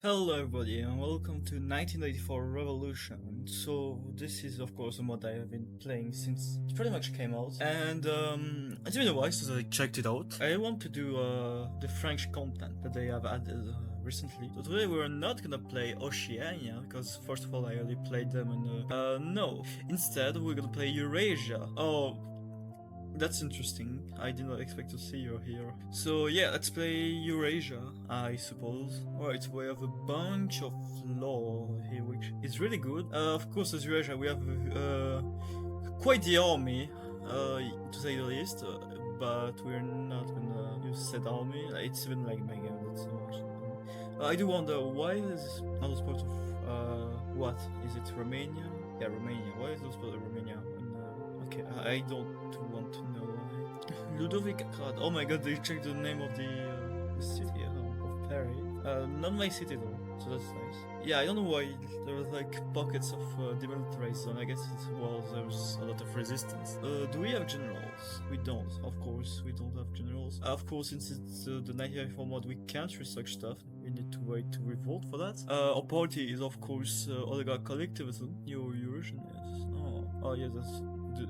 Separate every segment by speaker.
Speaker 1: Hello everybody and welcome to 1984 Revolution. So this is of course a mod I have been playing since it pretty much came out, and it's been a while since I checked it out. I want to do the French content that they have added recently. So today we're not gonna play Oceania because first of all I already played them and no. Instead we're gonna play Eurasia. Oh, that's interesting. I did not expect to see you here. So yeah, let's play Eurasia, I suppose. Alright, so we have a bunch of lore here, which is really good. Of course, as Eurasia, we have quite the army, to say the least. But we're not gonna use said army. It's even like my game, that's so much. I do wonder why is not those part of what is it? Romania? Yeah, Romania. Why is those part of Romania? Okay, I don't want to know why. Ludovic Grad. Oh my god, they checked the name of the city of Paris. Not my city though, so that's nice. Yeah, I don't know why there was like pockets of demilitarized zone. I guess it's well, there's a lot of resistance. Do we have generals? We don't. Of course, we don't have generals. Of course, since it's the 1994 mod, we can't research stuff. We need to wait to revolt for that. Our party is of course oligarch collectivism. Eurasian, yes. Oh yeah, that's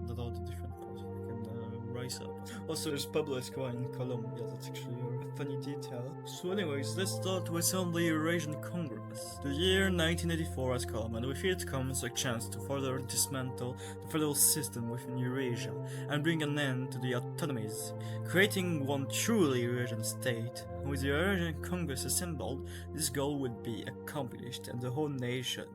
Speaker 1: that are the different parts we can rise up. Also, there's Pablo Escobar in Colombia. That's actually a funny detail. So, anyways, let's start with on the Eurasian Congress. The year 1984 has come, and with it comes a chance to further dismantle the federal system within Eurasia and bring an end to the autonomies, creating one truly Eurasian state. With the Eurasian Congress assembled, this goal will be accomplished, and the whole nation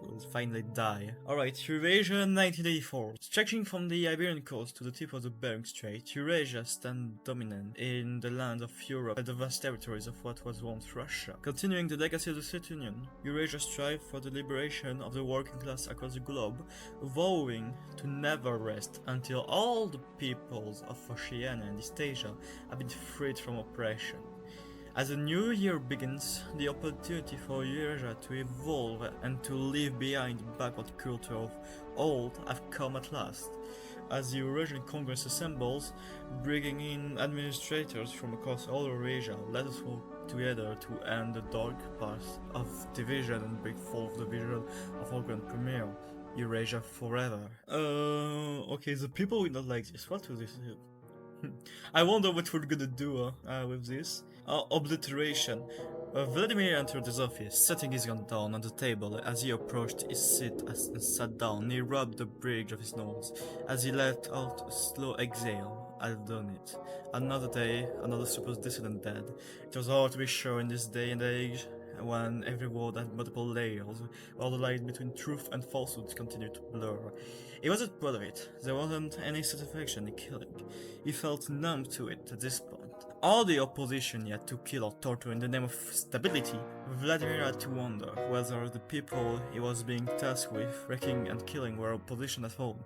Speaker 1: will finally die. Alright, Eurasia 1984. Stretching from the Iberian coast to the tip of the Bering Strait, Eurasia stands dominant in the land of Europe and the vast territories of what was once Russia. Continuing the legacy of the Soviet Union, Eurasia strives for the liberation of the working class across the globe, vowing to never rest until all the peoples of Oceania and East Asia have been freed from oppression. As a new year begins, the opportunity for Eurasia to evolve and to leave behind the backward culture of old have come at last. As the Eurasian Congress assembles, bringing in administrators from across all Eurasia, let us work together to end the dark past of division and bring forth the vision of our grand premier, Eurasia forever. Okay, the people will not like this. What will this do? I wonder what we're gonna do with this. Obliteration. Vladimir entered his office, setting his gun down on the table. As he approached his seat and sat down, he rubbed the bridge of his nose as he let out a slow exhale. I've done it. Another day, another supposed dissident dead. It was hard to be sure in this day and age when every word had multiple layers, while the line between truth and falsehood continued to blur. He wasn't proud of it. There wasn't any satisfaction in killing. He felt numb to it at this point. All the opposition he had to kill or torture in the name of stability, Vladimir had to wonder whether the people he was being tasked with wrecking and killing were opposition at all.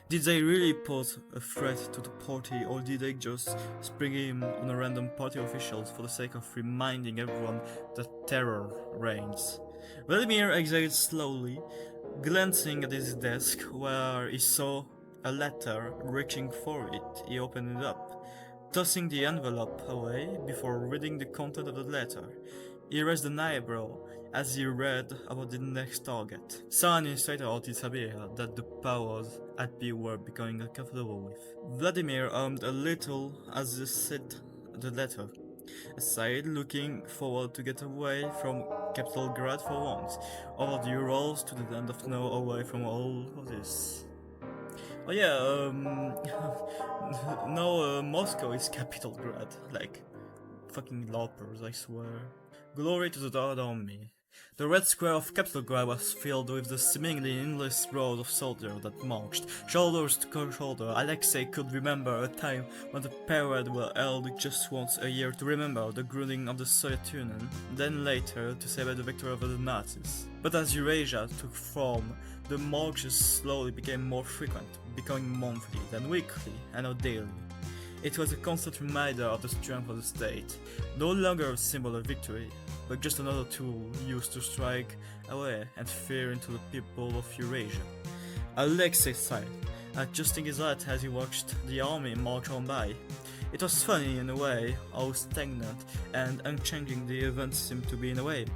Speaker 1: Did they really pose a threat to the party, or did they just spring him on a random party officials for the sake of reminding everyone that terror reigns? Vladimir exhaled slowly, glancing at his desk where he saw a letter. Reaching for it, he opened it up, tossing the envelope away before reading the content of the letter. He raised an eyebrow as he read about the next target. Some administrator ought Sabir that the powers at be were becoming uncomfortable with. Vladimir hummed a little as he said the letter, aside, looking forward to get away from Capital Grad for once, over the Urals to the land of no, away from all of this. Oh yeah, no, Moscow is Capital Grad, like fucking loppers, I swear. Glory to the Third Army. The red square of Capitolgrad was filled with the seemingly endless rows of soldiers that marched, shoulders to shoulder. Alexei could remember a time when the parade were held just once a year to remember the grounding of the Soviet Union, then later to celebrate the victory over the Nazis. But as Eurasia took form, the marches slowly became more frequent, becoming monthly, then weekly, and now daily. It was a constant reminder of the strength of the state, no longer a symbol of victory, but just another tool used to strike away and fear into the people of Eurasia. Alexei sighed, adjusting his hat as he watched the army march on by. It was funny in a way how stagnant and unchanging the events seemed to be in a way.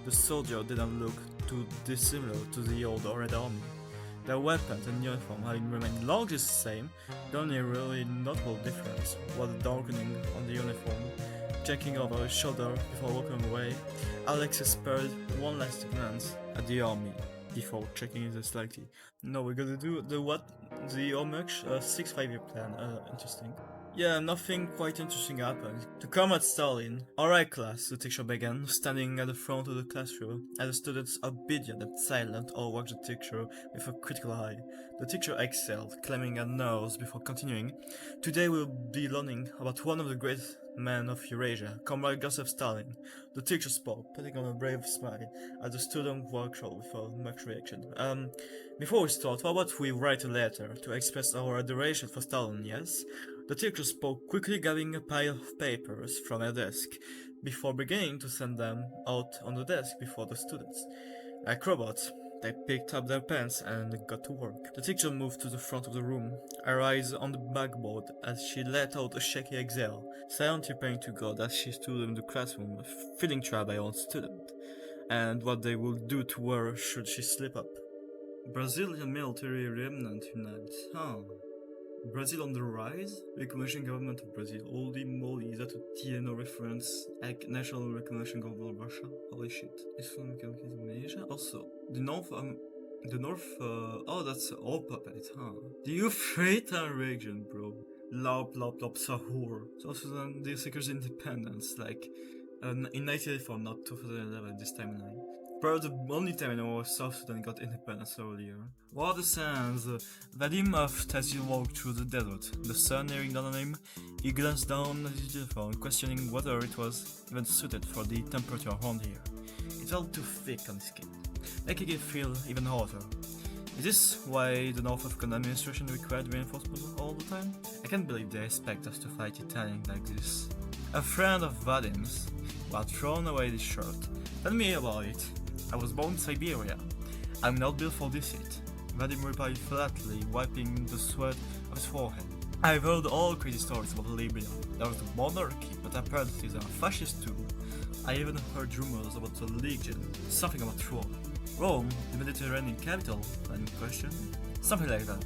Speaker 1: The soldier didn't look too dissimilar to the old Red Army. Their weapons and uniform having remained largely the same, the only really notable difference was the darkening on the uniform. Checking over his shoulder before walking away, Alexis spared one last glance at the army before checking it slightly. No, we're gonna do the what? The Omux 6-5-year plan. Interesting. Yeah, nothing quite interesting happened. To Comrade Stalin. Alright class, the teacher began, standing at the front of the classroom, as the students obedient and silent all watched the teacher with a critical eye. The teacher exhaled, claiming a nose before continuing. Today we'll be learning about one of the great men of Eurasia, Comrade Joseph Stalin. The teacher spoke, putting on a brave smile at the student workshop without much reaction. Before we start, how about we write a letter to express our adoration for Stalin, yes? The teacher spoke, quickly grabbing a pile of papers from her desk, before beginning to send them out on the desk before the students. Like robots, they picked up their pens and got to work. The teacher moved to the front of the room, her eyes on the backboard as she let out a shaky exhale, silently praying to God as she stood in the classroom, feeling trapped by one student, and what they would do to her should she slip up. Brazilian military remnant unites, huh? Brazil on the rise? Recognition government of Brazil. Holy moly, is that a TNO reference? Like National Recognition Government of Russia? Holy shit. Is from Indonesia? Also, the north, oh, that's all puppet, huh? The Euphrates region, bro. Lop, lop, lop, sahur. So also then the seekers independence, like, in 1984, not 2011, this timeline. Probably the only time I know South Sudan got independence earlier. What are the sands? Vadim huffed as he walked through the desert. The sun nearing down on him, he glanced down at his uniform, questioning whether it was even suited for the temperature around here. It felt too thick on his skin, making it feel even hotter. Is this why the North African administration required reinforcements all the time? I can't believe they expect us to fight Italians like this. A friend of Vadim's, who had thrown away his shirt, tell me about it. I was born in Siberia. I'm not built for this heat. Vadim replied flatly, wiping the sweat of his forehead. I've heard all crazy stories about Libya. There was a monarchy, but apparently they are fascist too. I even heard rumors about the Legion, something about Rome. Rome, the Mediterranean capital, any question? Something like that.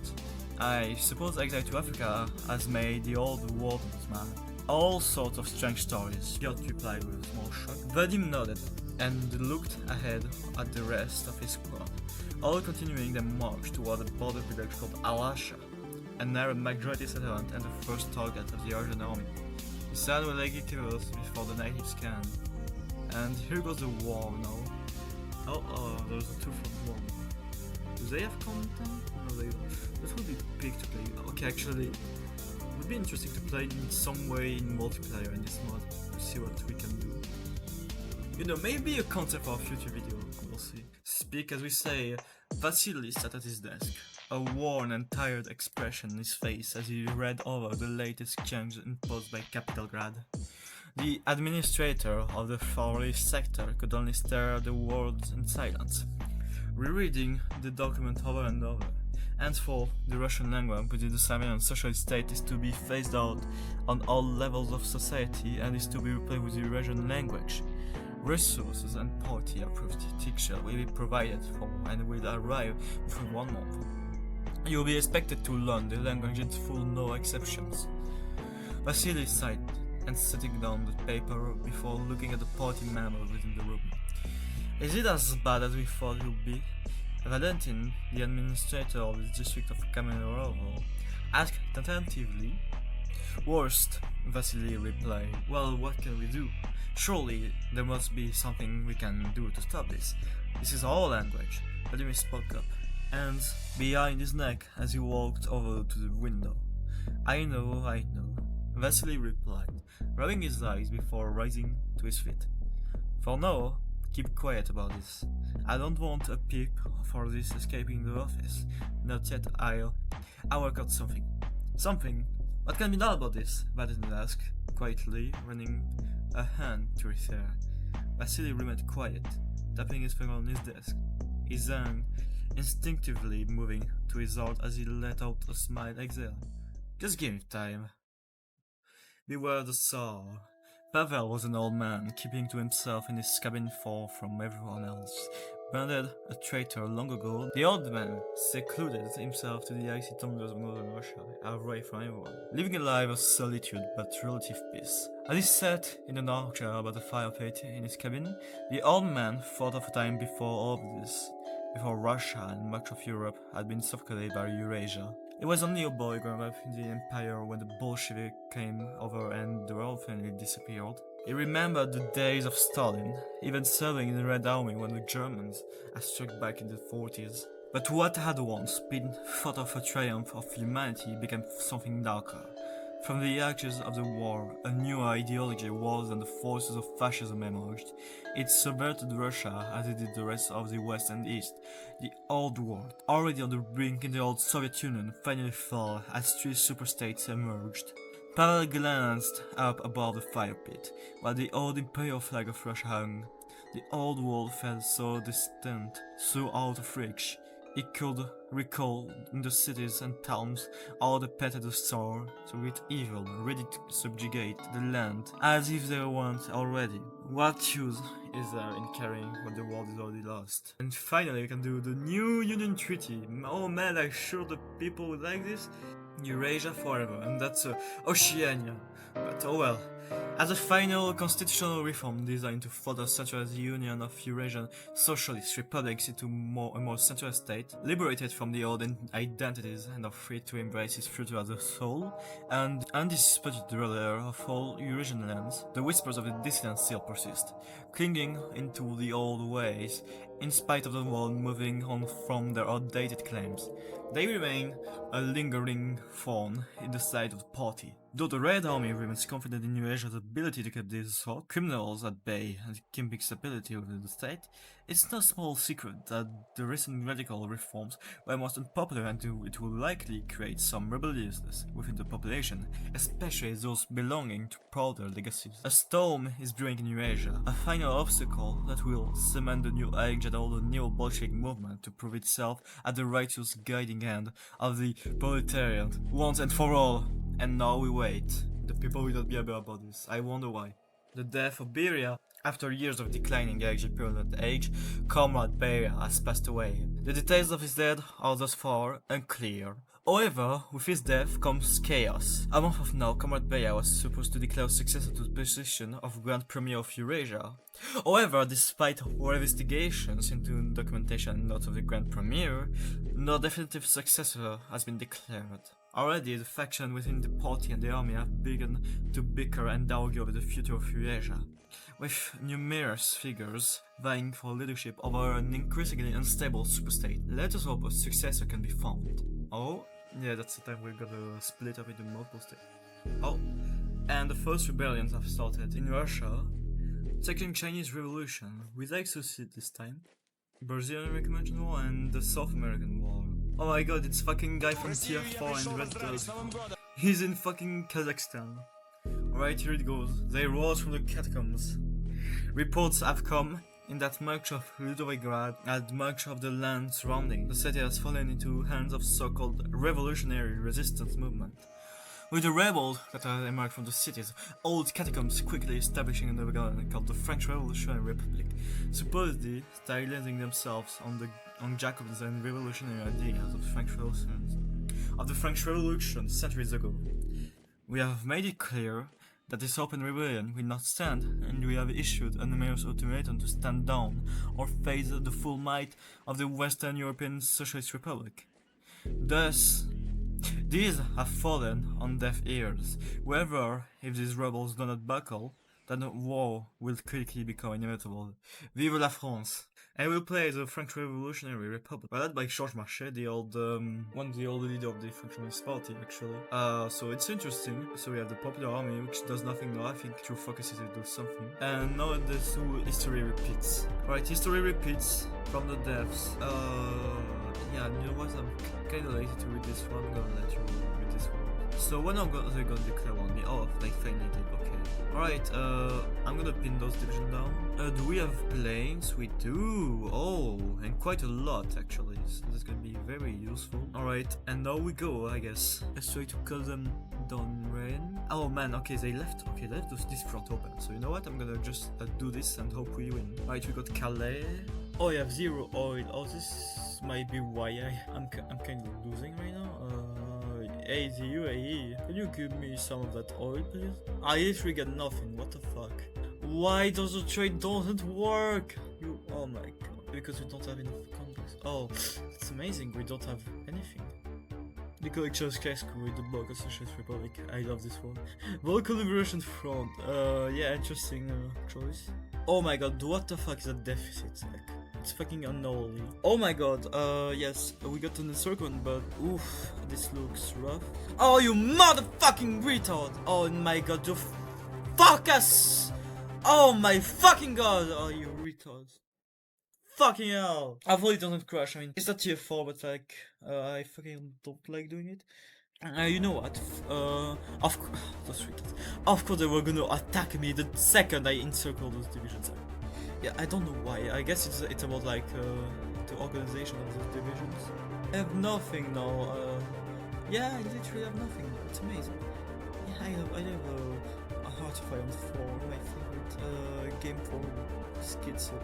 Speaker 1: I suppose exile to Africa has made the old world mad. All sorts of strange stories, Piotr replied with a small shrug. Vadim nodded and looked ahead at the rest of his squad, all continuing their march toward a border village called Eurasia, an Arab majority settlement and the first target of the Eurasian army. He said with negatives before the natives can. And here goes the war now. Oh, there's a 2 from 1. Do they have content? No, they don't. This would be big to play. Okay, actually, it would be interesting to play in some way in multiplayer in this mod, to see what we can do. You know, maybe a concept for a future video, we'll see. Speak as we say, Vasily sat at his desk, a worn and tired expression on his face as he read over the latest changes imposed by Capitalgrad. The administrator of the far east sector could only stare at the words in silence, rereading the document over and over. Henceforth, the Russian language within the Siberian socialist state is to be phased out on all levels of society and is to be replaced with the Eurasian language. Resources and party-approved teacher will be provided for and will arrive within 1 month. You will be expected to learn the language in full, no exceptions. Vasily sighed and setting down the paper before looking at the party members within the room. Is it as bad as we thought it would be? Valentin, the administrator of the district of Kamenerovo, asked tentatively. Worst, Vasily replied. Well, what can we do? Surely there must be something we can do to stop this. This is our language. Vladimir spoke up, hands behind his neck as he walked over to the window. I know. Vasily replied, rubbing his eyes before rising to his feet. For now, keep quiet about this. I don't want a peep for this escaping the office. Not yet. I'll work out something. Something? What can be done about this? Valentin asked, quietly, running a hand through his hair. Vasily remained quiet, tapping his finger on his desk, his hand instinctively moving to his heart as he let out a smile exhale. Just give me time. Beware the Tsar. Pavel was an old man, keeping to himself in his cabin far from everyone else. Branded a traitor long ago, the old man secluded himself to the icy tundras of northern Russia, away from everyone, living a life of solitude but relative peace. As he sat in an armchair by the fire pit in his cabin, the old man thought of a time before all of this, before Russia and much of Europe had been suffocated by Eurasia. He was only a boy growing up in the empire when the Bolshevik came over and the world finally disappeared. He remembered the days of Stalin, even serving in the Red Army when the Germans had struck back in the 40s. But what had once been thought of a triumph of humanity became something darker. From the ashes of the war, a new ideology rose and the forces of fascism emerged. It subverted Russia as it did the rest of the West and East. The old world, already on the brink in the old Soviet Union, finally fell as three superstates emerged. Pavel glanced up above the fire pit, while the old imperial flag of Russia hung. The old world felt so distant, so out of reach. He could recall in the cities and towns all the petted sore, so with evil, ready to subjugate the land, as if they weren't already. What use is there in carrying when the world is already lost? And finally we can do the new Union Treaty. Oh man, I'm sure the people would like this. Eurasia forever, and that's Oceania. But oh well. As a final constitutional reform designed to further centralize the union of Eurasian socialist republics into a more centralized state, liberated from the old identities and are free to embrace its future as a soul, and undisputed ruler of all Eurasian lands, the whispers of the dissident still persist, clinging into the old ways, in spite of the world moving on from their outdated claims. They remain a lingering thorn in the side of the party. Though the Red Army remains confident in Eurasia's ability to keep these criminals at bay and keeping stability within the state, it's no small secret that the recent radical reforms were most unpopular and it will likely create some rebelliousness within the population, especially those belonging to prouder legacies. A storm is brewing in Eurasia, a final obstacle that will cement the new age and all the neo-Bolshevik movement to prove itself at the righteous guiding hand of the proletariat once and for all. And now we wait. The people will not be happy about this. I wonder why. The death of Beria. After years of declining exuberant age, Comrade Beria has passed away. The details of his death are thus far unclear. However, with his death comes chaos. A month from now, Comrade Beria was supposed to declare successor to the position of Grand Premier of Eurasia. However, despite our investigations into documentation and notes of the Grand Premier, no definitive successor has been declared. Already, the faction within the party and the army have begun to bicker and argue over the future of Eurasia, with numerous figures vying for leadership over an increasingly unstable superstate. Let us hope a successor can be found. Oh, yeah, that's the time we're gonna split up into multiple states. Oh, and the first rebellions have started in Russia. Second Chinese Revolution, with exorcist this time. Brazilian-American War and the South American War. Oh my god, it's fucking guy from Tier 4 and Red Does. He's in fucking Kazakhstan. Alright, here it goes. They rose from the catacombs. Reports have come in that much of Ludovigrad and much of the land surrounding the city has fallen into hands of so-called revolutionary resistance movement. With the rebels that have emerged from the cities, old catacombs quickly establishing a new government called the French Revolutionary Republic, supposedly stylizing themselves on Jacobs and revolutionary ideas of the French Revolution centuries ago. We have made it clear that this open rebellion will not stand, and we have issued a numerous ultimatum to stand down or face the full might of the Western European Socialist Republic. Thus, these have fallen on deaf ears. However, if these rebels do not buckle, then war will quickly become inevitable. Vive la France! I will play the French Revolutionary Republic, led by Georges Marchais, the old leader of the French Communist Party, actually. So it's interesting. So we have the Popular Army, which does nothing now. I think True focuses it does something. And now history repeats. Alright, history repeats from the depths. Yeah, you know what? I'm kinda lazy to read this one. I'm gonna let you read this one. So when I'm gonna declare on me? Oh, like finally did. Okay. Alright, I'm gonna pin those divisions down. Do we have planes? We do. Oh, and quite a lot actually. So that's gonna be very useful. Alright, and now we go, I guess. Let's try to cut them down rain. Oh man, okay, they left. Okay, they left this front open. So you know what? I'm gonna just do this and hope we win. Alright, we got Calais. Oh, you have 0 oil. Oh, this might be why I'm kind of losing right now. Hey, the UAE, can you give me some of that oil, please? I literally get nothing. What the fuck? Why does the trade doesn't work? You, oh my god, because we don't have enough complex. Oh, it's amazing. We don't have anything. The collection class with the Balkan Socialist Republic. I love this one. Balkan Liberation Front. Yeah, interesting choice. Oh my god, what the fuck is that deficit? Like, it's fucking unholy. Oh my god, yes, we got an encirclement, but oof, this looks rough. Oh, you motherfucking retard! Oh my god, you fuckers! Oh my fucking god! Oh, you retard. Fucking hell! Hopefully it doesn't crash. I mean, it's not tier 4, but like, I fucking don't like doing it. You know what? Of course they were gonna attack me the second I encircle those divisions. Yeah, I don't know why. I guess it's about like the organization of those divisions. I have nothing now. Yeah, I literally have nothing. It's amazing. Yeah, I have a Heart of Iron 4, my favorite game for schizo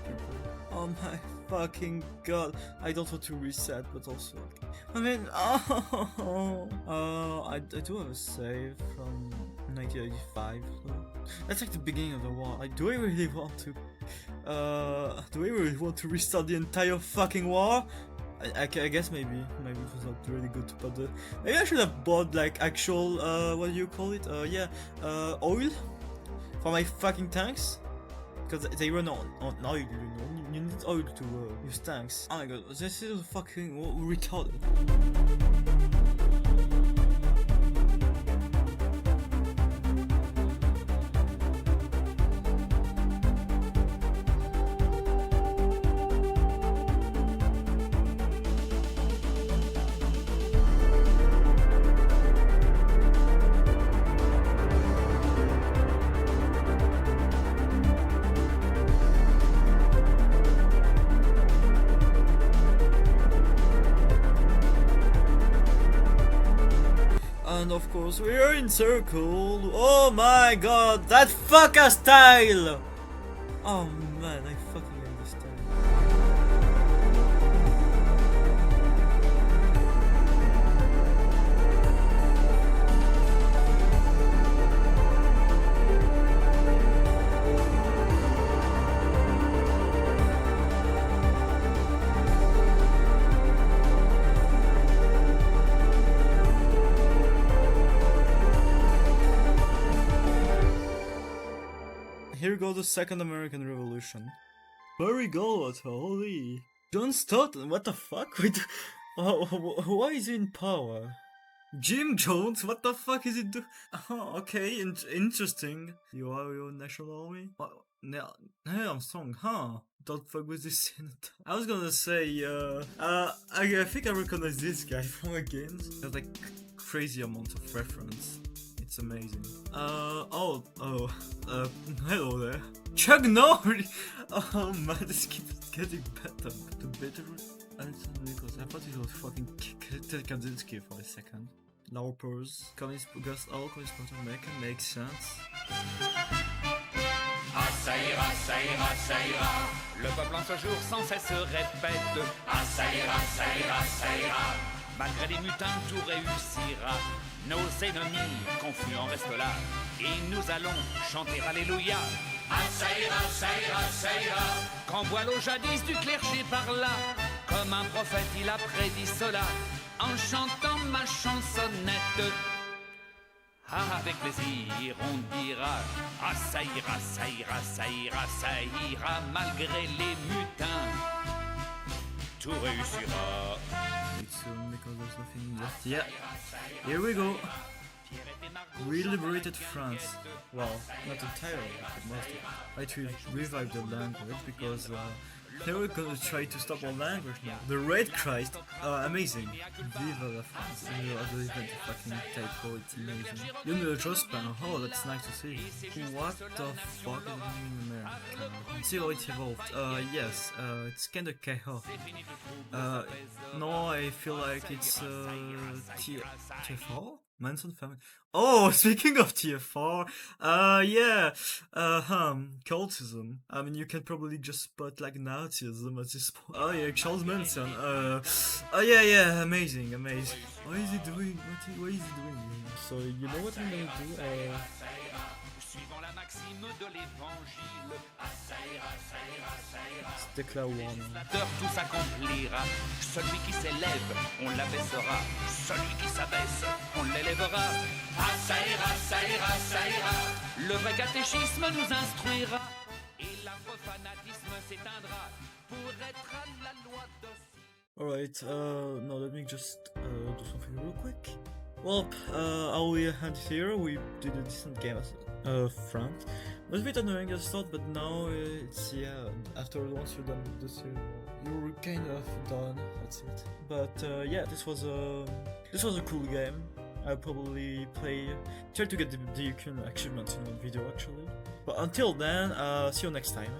Speaker 1: people. Oh my fucking god. I don't want to reset, but also I mean, I do have a save from 1985. So that's like the beginning of the war. Like, do I really want to restart the entire fucking war? I guess maybe it was not really good, but maybe I should have bought like actual what do you call it? Oil for my fucking tanks, because they run on oil. You know, you need oil to use tanks. Oh my god, this is fucking retarded. And of course we are encircled. Oh my god, that fucker style! Oh man, I fucking hate this style. Here goes the Second American Revolution. Where we go, holy. John Stoughton, what the fuck? Wait, why is he in power? Jim Jones, what the fuck is he do? Oh, okay, interesting. You are your national army? No, I'm strong, huh? Don't fuck with this Senate. I was gonna say, I think I recognize this guy from a game. There's like crazy amount of reference. It's amazing. Hello there. Chuck Norris! Oh man, this keeps getting better. The better. Because I thought it was fucking Ted Kaczynski for a second. Laupers. Communist Gus All, Communist Party America makes sense.
Speaker 2: Ah ça ira, ça ira, ça ira. Le peuple en ce jour sans cesse répète. Ah ça ira, ça ira, ça ira. Malgré les mutins tout réussira. Nos ennemis confus en restent là. Et nous allons chanter Alléluia. Ah ça ira, ça ira, ça ira. Quand voit l'eau jadis du clergé par là. Comme un prophète il a prédit cela. En chantant ma chansonnette. Ah, avec plaisir on dira. Ah ça ira, ça ira, ça ira, ça ira. Malgré les mutins tout réussira.
Speaker 1: It's soon because there's nothing left. Yeah, here we go. We liberated France. Well, not entirely, but most of it. Right, we revived the language because Here we're gonna try to stop our language now. The Red Christ, amazing. Viva la France. I don't even fucking typo, it's amazing. You know, Jospin, oh, that's nice to see. What the fuck is happening in America? See how it evolved. Yes, it's kinda chaos. No, I feel like it's, TFR? Manson family. Oh, speaking of TFR, yeah, cultism. I mean, you can probably just spot like Nazism at this point. Oh yeah, Charles Manson. Oh yeah, amazing. What is he doing? What is he doing? So you know what I'm gonna do? Déclare one.
Speaker 2: Tout s'accomplira. Celui qui s'élève, on l'abaissera. Celui qui s'abaisse, on l'élèvera. Ah, ça ira, ça ira, ça ira. Le vrai catéchisme nous instruira. Et l'afro-fanatisme s'éteindra pour être à la loi d'Ossie.
Speaker 1: Alright, now let me just do something real quick. Well, how we had here, we did a decent game as front. It was a bit annoying at the start, but now it's, yeah, after once you're done with the series, you're kind of done, that's it. But yeah, this was a cool game. I'll probably try to get the achievements in one video actually. But until then, see you next time.